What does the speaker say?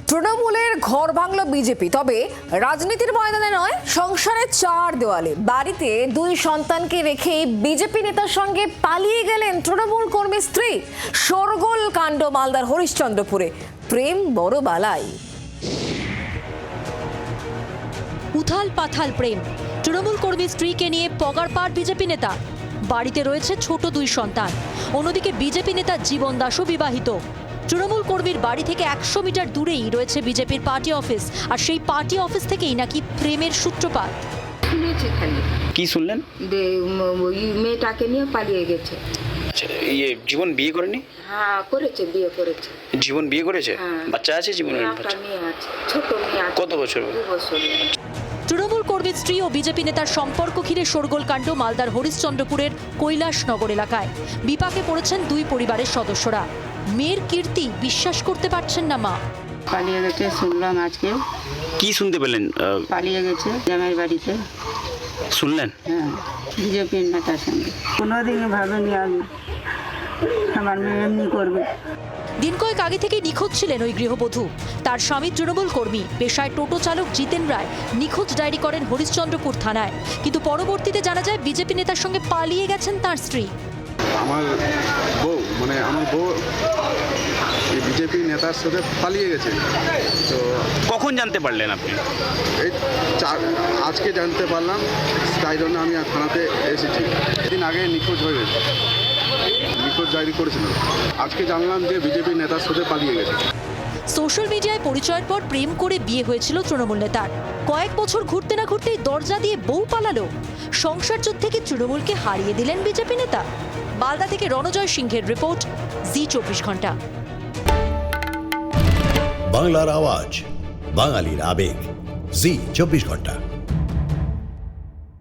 তৃণমূলের ঘর ভাঙল বিজেপি, তবে রাজনীতির ময়দানে নয়, সংসারের চার দেওয়ালে। বাড়িতে দুই সন্তানকে রেখে বিজেপি নেতার সঙ্গে পালিয়ে গেলেন তৃণমূল কর্মী স্ত্রী। শোরগোল কাণ্ড মালদার হরিশ্চন্দ্রপুরে। প্রেম বড় বালাই। উথাল পাথাল প্রেম। তৃণমূল কর্মী স্ত্রীকে নিয়ে পগারপাড় বিজেপি নেতা। বাড়িতে রয়েছে ছোট দুই সন্তান। অন্যদিকে বিজেপি নেতা জীবন দাসও বিবাহিত। তৃণমূল কর্মীর বাড়ি থেকে 100 মিটার দূরেই রয়েছে বিজেপির পার্টি অফিস, আর সেই পার্টি অফিস থেকেই নাকি প্রেমের সূত্রপাত। শুনেছি খালি কি শুনলেন? ওই মেয়েটাকে নিয়ে পালিয়ে গেছে। আচ্ছা, জীবন বিয়ে করেনি? হ্যাঁ করেছে, বিয়ে করেছে। জীবন বিয়ে করেছে? হ্যাঁ। বাচ্চা আছে জীবনের? একটা মেয়ে আছে, ছোট মেয়ে আছে। কত বছর? 2 বছর। তৃণমূল কর্মীর স্ত্রী ও বিজেপি নেতার সম্পর্ক ঘিরে শোরগোল কাণ্ড মালদার হরিশ্চন্দ্রপুরের কৈলাসনগর এলাকায়। বিপাকে পড়েছেন দুই পরিবারের সদস্যরা। মেয়ের কীর্তি বিশ্বাস করতে পারছেন না মা। পালিয়ে গেছে শুনলাম আজকে। কি শুনতে পেলেন? পালিয়ে গেছে জামাই বাড়িতে। শুনলেন? হ্যাঁ, বিজেপির নেতার সঙ্গে। কোনোদিন ভাবেনি আমি আমার মেয়ে এমনি করবে। দিন কয়েক আগে থেকে নিখোঁজ ছিলেন ওই গৃহবধূ। তার স্বামী তৃণমূল কর্মী, পেশায় টোটো চালক জিতেন রায় নিখোঁজ ডায়েরি করেন হরিশ্চন্দ্রপুর থানায়। কিন্তু পরবর্তীতে জানা যায় বিজেপি নেতার সঙ্গে পালিয়ে গেছেন তার স্ত্রী। আমার বউ এই বিজেপি নেতার সাথে পালিয়ে গেছে। তো কখন জানতে পারলেন আপনি? এই আজকে জানতে পারলাম, তাই জন্য আমি থানাতে এসেছি। দিন আগে নিখোঁজ হয়ে গেছে, নিখোঁজ ডায়েরি করেছিল। আজকে জানলাম যে বিজেপি নেতার সাথে পালিয়ে গেছে। সোশ্যাল মিডিয়ায় পরিচয়ের পর প্রেম করে বিয়ে হয়েছিল তৃণমূল নেতার। কয়েক বছর ঘুরতে না ঘুরতেই দরজা দিয়ে বউ পালালো। সংসার যুদ্ধ থেকে তৃণমূলকে হারিয়ে দিলেন বিজেপি নেতা। মালদা থেকে রণজয় সিংহের রিপোর্ট, জি 24 ঘন্টা। বাংলার আওয়াজ, বাঙালির আবেগ, জি 24 ঘন্টা।